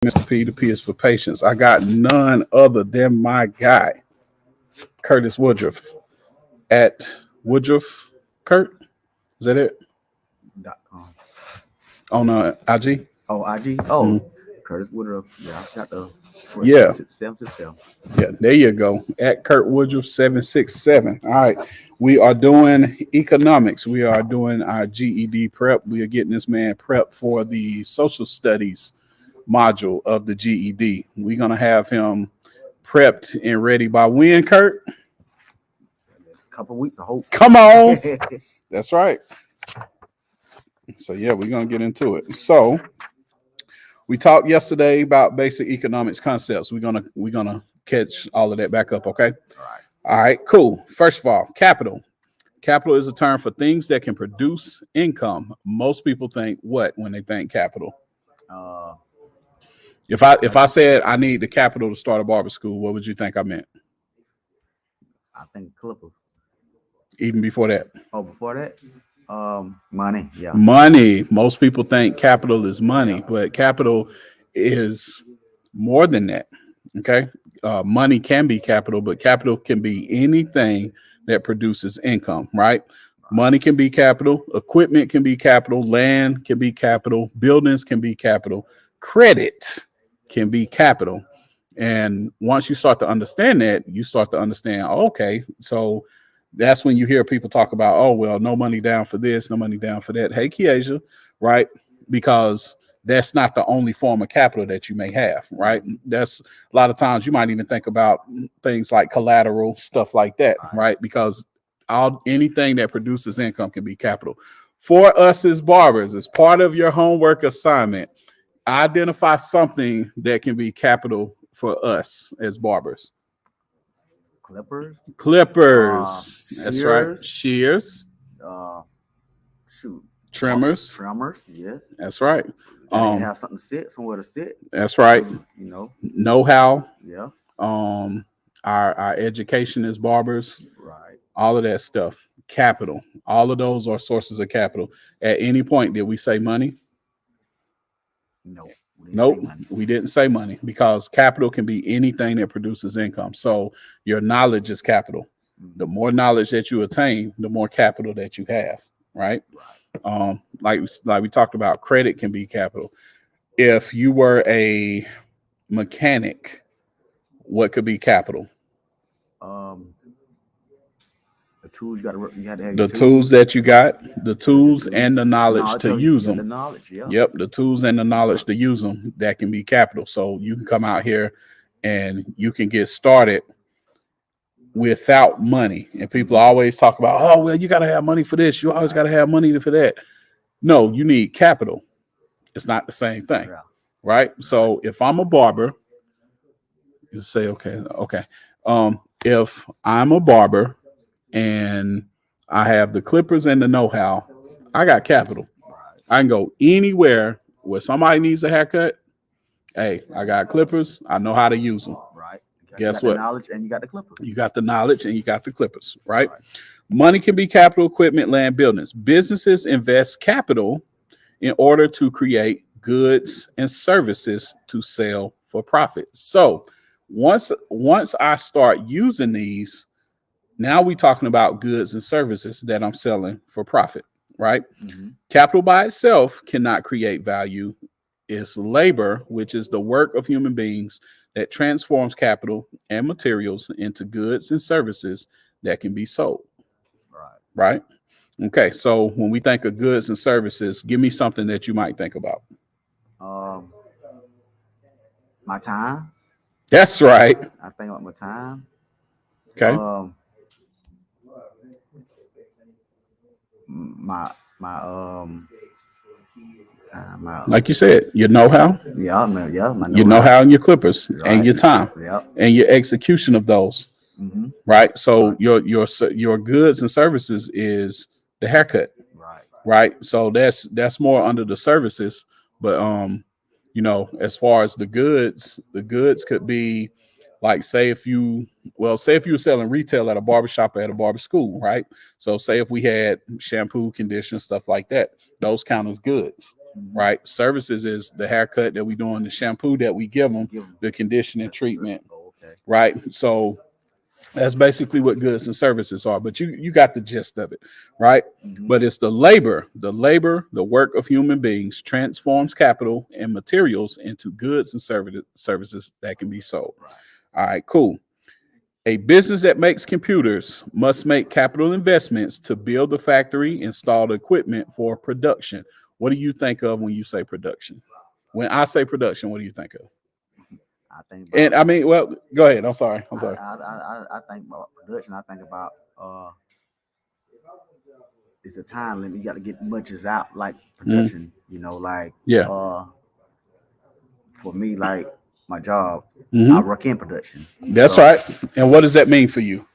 Mr. P. The P is for patience. I got none other than my guy, Curtis Woodruff, at Woodruff Kurt. Is that it? .com. On IG? Oh, IG? Oh, Curtis Woodruff. Yeah, I got the Yeah. 767. Yeah, there you go. At Curt Woodruff 767. All right. We are doing economics. We are doing our GED prep. We are getting this man prep for the social studies module of the GED. We're going to have him prepped and ready by when, Kurt? A couple weeks, I hope. Come on. That's right. So, yeah, we're going to get into it. So, we talked yesterday about basic economics concepts. We're gonna catch all of that back up, okay? All right, cool. First of all, capital. Capital is a term for things that can produce income. Most people think what when they think capital? If I said I need the capital to start a barber school, what would you think I meant? I think Clipper. Even before that? Oh, before that? Money. Yeah. Money. Most people think capital is money, but capital is more than that. Okay. Money can be capital, but capital can be anything that produces income, right? Money can be capital. Equipment can be capital. Land can be capital. Buildings can be capital. Credit can be capital. And once you start to understand that, you start to understand, okay, so that's when you hear people talk about, oh, well, no money down for this, no money down for that. Hey, Kiesha, right? Because that's not the only form of capital that you may have, right? That's a lot of times you might even think about things like collateral, stuff like that, right? Because anything that produces income can be capital. For us as barbers, as part of your homework assignment, identify something that can be capital for us as barbers. Clippers. That's shears, right. Shears. Trimmers. Yeah. That's right. Have something to sit, somewhere to sit. That's right. Know-how. Yeah. Our education as barbers. Right. All of that stuff. Capital. All of those are sources of capital. At any point, did we say money? Nope, we didn't say money because capital can be anything that produces income. So your knowledge is capital. The more knowledge that you attain, the more capital that you have, right? Like we talked about, credit can be capital. If you were a mechanic, what could be capital? The tools you had to have. The tools that you got, the tools and the knowledge to use them. The knowledge, yeah. Yep, the tools and the knowledge to use them, that can be capital. So you can come out here and you can get started without money. And people always talk about, oh, well, you got to have money for this. You always got to have money for that. No, you need capital. It's not the same thing, right? So if I'm a barber, you say, okay. If I'm a barber and I have the clippers and the know-how, I got capital. I can go anywhere where somebody needs a haircut. Hey, I got clippers. I know how to use them. Right. Guess what? The knowledge and you got the clippers. You got the knowledge and you got the clippers, right? Money can be capital, equipment, land, buildings. Businesses invest capital in order to create goods and services to sell for profit. So once I start using these, now we're talking about goods and services that I'm selling for profit, right? Capital by itself cannot create value. It's labor, which is the work of human beings that transforms capital and materials into goods and services that can be sold. Right? Okay, so when we think of goods and services, give me something that you might think about. My time. That's right. I think about my time. Okay. My like you said, your know-how. Yeah, my know-how. Your know-how and your clippers and your time and your execution of those. Right. So your goods and services is the haircut. Right. So that's more under the services. But as far as the goods could be like, say if you were selling retail at a barbershop or at a barber school, right? So say if we had shampoo, conditioner, stuff like that, those count as goods. right? Services is the haircut that we doing, the shampoo that we give them, the conditioning treatment, right? So that's basically what goods and services are. But you got the gist of it, right? But it's the labor, the work of human beings transforms capital and materials into goods and services that can be sold. All right, cool. A business that makes computers must make capital investments to build the factory, install the equipment for production. What do you think of when you say production? When I say production, what do you think of? I think about, and I mean, well, go ahead. I'm sorry. I think about production. I think about it's a time limit. You got to get much as out like production. You know, like for me, like my job, I work in production. That's right. And what does that mean for you?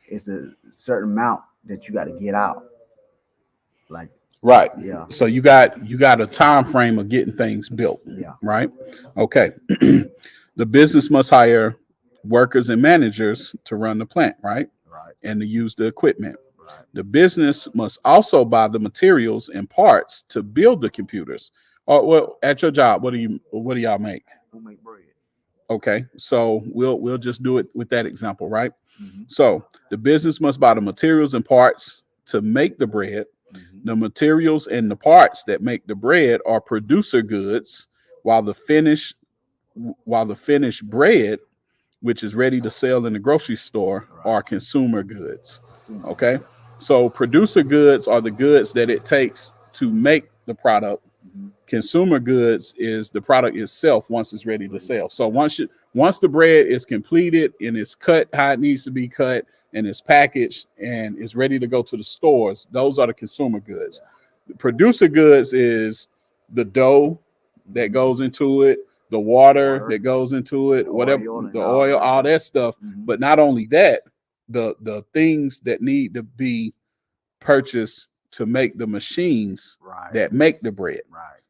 It's a certain amount that you got to get out. Like right. Yeah. So you got a time frame of getting things built. Yeah. Right. Okay. The business must hire workers and managers to run the plant, right? Right. And to use the equipment. Right. The business must also buy the materials and parts to build the computers. Or well, at your job, what do y'all make? We make bread. Okay, so we'll just do it with that example, right? So the business must buy the materials and parts to make the bread. The materials and the parts that make the bread are producer goods, while the finished bread, which is ready to sell in the grocery store, are consumer goods. Okay, so producer goods are the goods that it takes to make the product. Consumer goods is the product itself once it's ready to sell. So once the bread is completed and it's cut how it needs to be cut and it's packaged and it's ready to go to the stores, those are the consumer goods. The producer goods is the dough that goes into it, the water that goes into it, whatever, the oil, all that stuff. But not only that, the things that need to be purchased to make the machines that make the bread.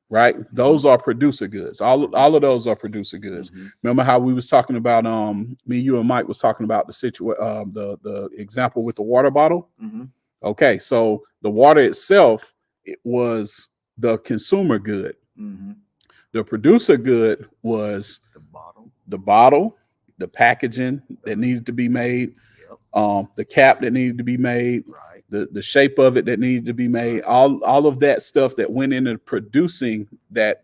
Right. Those are producer goods. All of those are producer goods. Remember how we was talking about me, you, and Mike was talking about the example with the water bottle. Okay, so the water itself, it was the consumer good. The producer good was the bottle, the packaging that needed to be made, the cap that needed to be made. The shape of it that needed to be made, all of that stuff that went into producing that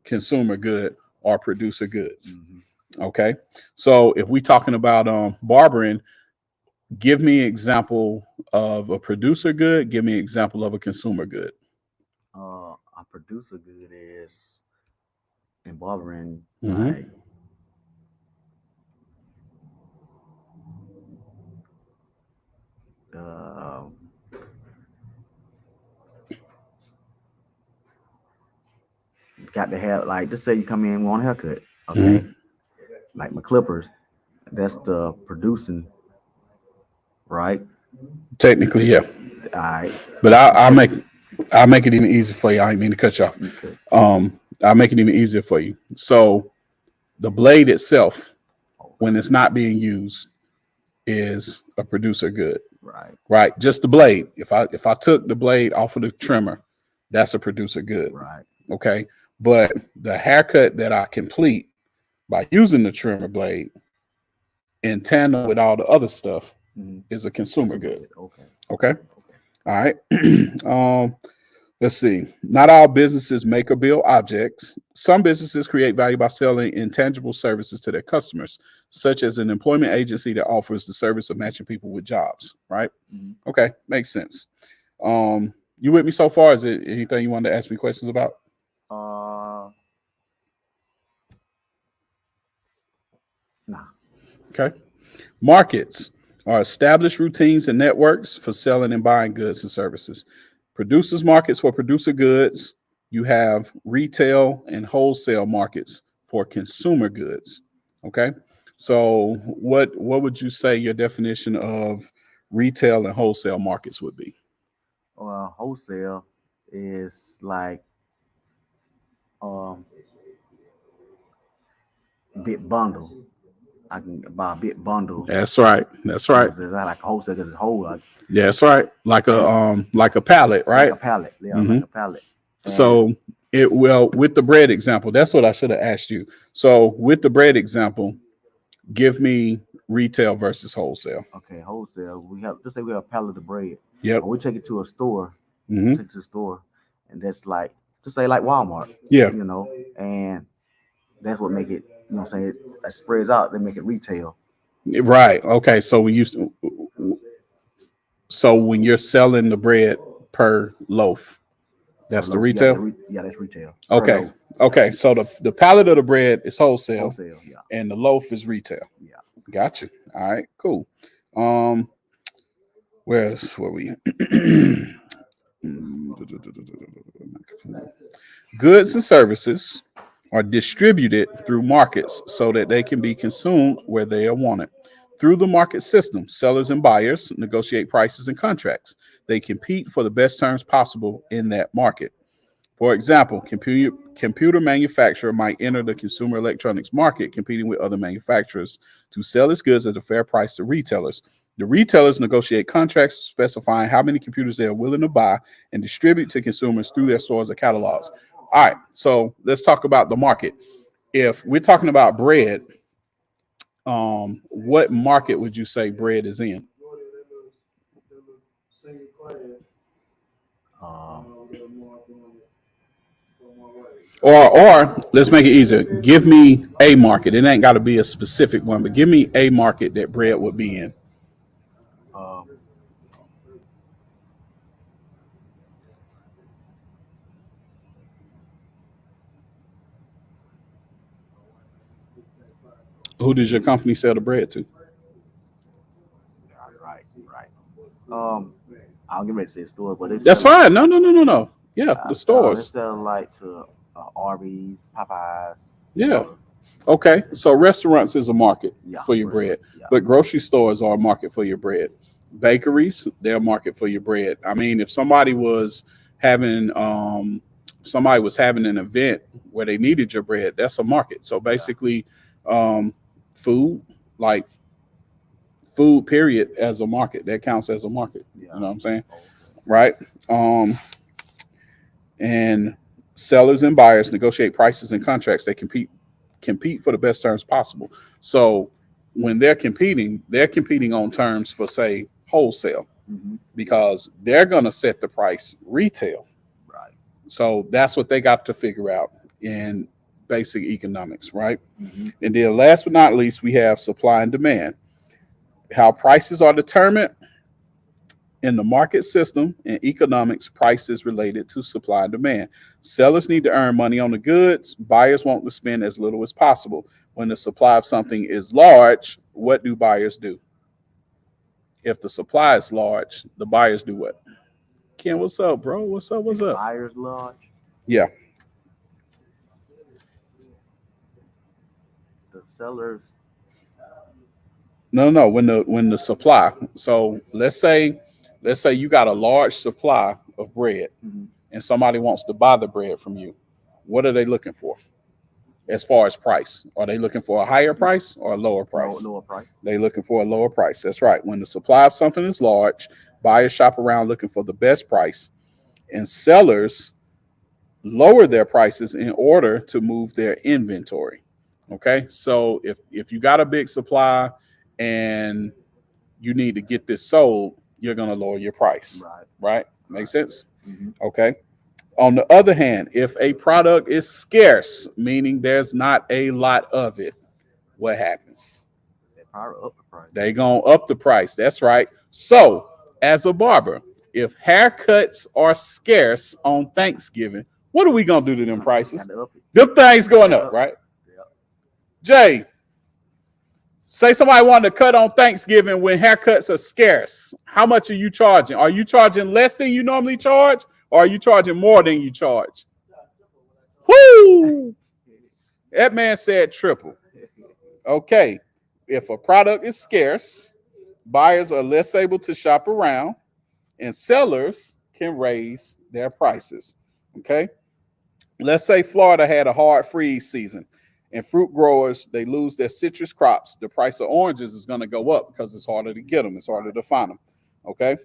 consumer good are producer goods. Okay, so if we're talking about barbering, give me an example of a producer good. Give me an example of a consumer good. A producer good is in barbering, like got to have, like, just say you come in and want a haircut, okay? Like my clippers, that's the producing, right? Technically, yeah. All right. But I'll make it even easier for you. I didn't mean to cut you off. I'll make it even easier for you. So the blade itself, when it's not being used, is a producer good. Right. Just the blade. If I took the blade off of the trimmer, that's a producer good. Right. Okay. But the haircut that I complete by using the trimmer blade in tandem with all the other stuff is a consumer good. Okay. All right. Let's see. Not all businesses make or build objects. Some businesses create value by selling intangible services to their customers, such as an employment agency that offers the service of matching people with jobs. Right. Okay. Makes sense. You with me so far? Is it anything you wanted to ask me questions about? Nah. Okay. Markets are established routines and networks for selling and buying goods and services. Producers markets for producer goods. You have retail and wholesale markets for consumer goods. Okay. So what would you say your definition of retail and wholesale markets would be? Wholesale is like big bundle. I can buy a big bundle. That's right. That's right. It's not like a wholesale because it's whole. That's right. Like a pallet, right? Like a pallet. Yeah, like a pallet. So with the bread example, that's what I should have asked you. So with the bread example, give me retail versus wholesale. Okay, wholesale. We have, just say we have a pallet of bread. Yep. When we take it to a store, Mm-hmm. take it to the store, and that's like, just say like Walmart. Yeah. You know, and that's what make it, you know what I'm saying, it spreads out, they make it retail. Right. Okay. So when you're selling the bread per loaf, that's the retail? Yeah, that's retail. Okay. Okay. So the pallet of the bread is wholesale. Wholesale, yeah. And the loaf is retail. Yeah. Gotcha. All right, cool. Where we? Goods and services are distributed through markets so that they can be consumed where they are wanted. Through the market system, sellers and buyers negotiate prices and contracts. They compete for the best terms possible in that market. For example, computer manufacturer might enter the consumer electronics market, competing with other manufacturers to sell its goods at a fair price to retailers. The retailers negotiate contracts specifying how many computers they are willing to buy and distribute to consumers through their stores or catalogs. All right, so let's talk about the market. If we're talking about bread, what market would you say bread is in? Or let's make it easier. Give me a market. It ain't got to be a specific one, but give me a market that bread would be in. Who does your company sell the bread to? Right. I'll get ready to say the store, but that's fine. No. Yeah, the stores. They sell like to Arby's, Popeyes. Yeah. Okay. So restaurants is a market for your bread, but grocery stores are a market for your bread. Bakeries, they're a market for your bread. I mean, if somebody was having an event where they needed your bread, that's a market. So basically, food, like food period, as a market, that counts as a market. You know what I'm saying? Right. And sellers and buyers negotiate prices and contracts. They compete for the best terms possible. So when they're competing on terms for, say, wholesale, because they're going to set the price retail. Right. So that's what they got to figure out in basic economics, right? And then last but not least, we have supply and demand. How prices are determined in the market system. In economics, price is related to supply and demand. Sellers need to earn money on the goods. Buyers want to spend as little as possible. When the supply of something is large, what do buyers do? If the supply is large, the buyers do what? Ken, what's up, bro? What's up? Buyers large? Yeah. The sellers? No. When the supply. So let's say you got a large supply of bread, and somebody wants to buy the bread from you. What are they looking for as far as price? Are they looking for a higher price or a lower price? Lower price. They're looking for a lower price. That's right. When the supply of something is large, buyers shop around looking for the best price, and sellers lower their prices in order to move their inventory. Okay, so if you got a big supply and you need to get this sold, you're going to lower your price. Right? Makes sense? Okay. On the other hand, if a product is scarce, meaning there's not a lot of it, what happens? They're going to up the price. That's right. So, as a barber, if haircuts are scarce on Thanksgiving, what are we going to do to them prices? Them things going up, right? Jay, say somebody wanted to cut on Thanksgiving when haircuts are scarce. How much are you charging? Are you charging less than you normally charge, or are you charging more than you charge? Woo! That man said triple. Okay. If a product is scarce, buyers are less able to shop around, and sellers can raise their prices. Okay. Let's say Florida had a hard freeze season, and fruit growers, they lose their citrus crops. The price of oranges is going to go up because it's harder to get them. It's harder to find them. Okay,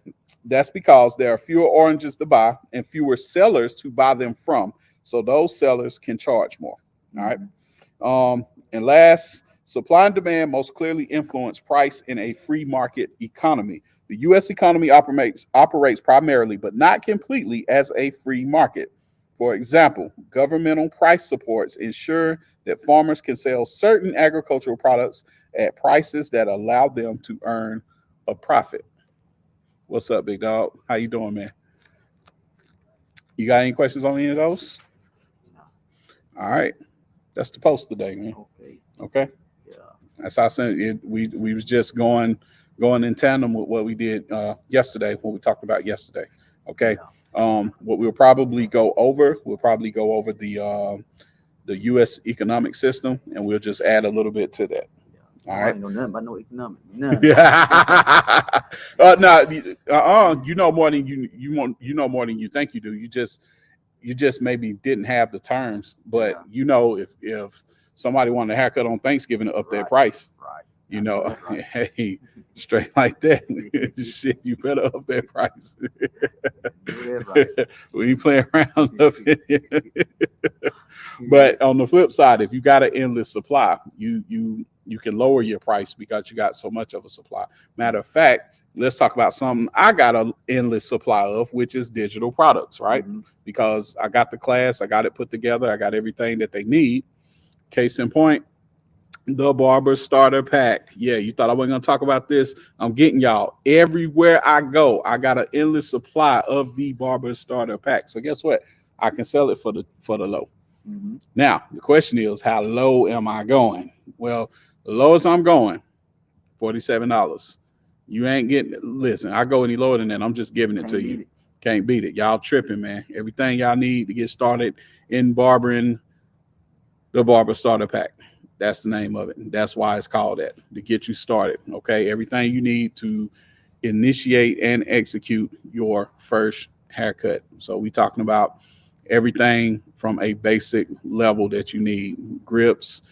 that's because there are fewer oranges to buy and fewer sellers to buy them from. So those sellers can charge more. All right. And last, supply and demand most clearly influence price in a free market economy. The U.S. economy operates primarily, but not completely, as a free market. For example, governmental price supports ensure that farmers can sell certain agricultural products at prices that allow them to earn a profit. What's up, big dog? How you doing, man? You got any questions on any of those? All right. That's the post today, man. Okay. Yeah. That's how I said it. We was just going in tandem with what we did yesterday, what we talked about yesterday. Okay. Yeah. What we'll probably go over the U.S. economic system, and we'll just add a little bit to that. Yeah. All right. I ain't know nothing about no economics. None. No, you know more than you know more than you think you do. You just maybe didn't have the terms, but you know, if somebody wanted a haircut on Thanksgiving to up their price, Right. you know, hey, straight like that, shit, you better up their price. Right. We ain't playing around up in here. But on the flip side, if you got an endless supply, you can lower your price because you got so much of a supply. Matter of fact, let's talk about something I got an endless supply of, which is digital products, right? Mm-hmm. Because I got the class, I got it put together, I got everything that they need. Case in point, the Barber Starter Pack. Yeah, you thought I wasn't going to talk about this? I'm getting y'all. Everywhere I go, I got an endless supply of the Barber Starter Pack. So guess what? I can sell it for the low. Mm-hmm. Now, the question is, how low am I going? Well, the lowest I'm going, $47. You ain't getting it. Listen, I go any lower than that, I'm just giving it to you. Can't beat it. Y'all tripping, man. Everything y'all need to get started in barbering, the Barber Starter Pack. That's the name of it. That's why it's called that, to get you started. Okay, everything you need to initiate and execute your first haircut. So we talking about everything from a basic level that you need: grips,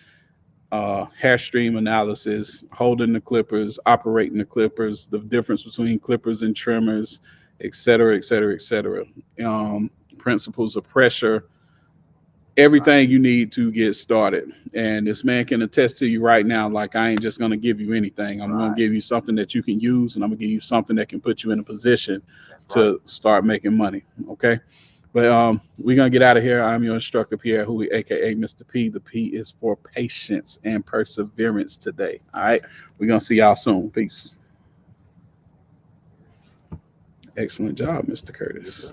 hair stream analysis, holding the clippers, operating the clippers, the difference between clippers and trimmers, et cetera, et cetera, et cetera. Principles of pressure, everything you need to get started. And this man can attest to you right now, like, I ain't just going to give you anything. I'm going to give you something that you can use, and I'm going to give you something that can put you in a position to start making money. Okay. But we're going to get out of here. I'm your instructor, Pierre Huey, aka Mr. P. The P is for patience and perseverance today. All right. We're going to see y'all soon. Peace. Excellent job, Mr. Curtis.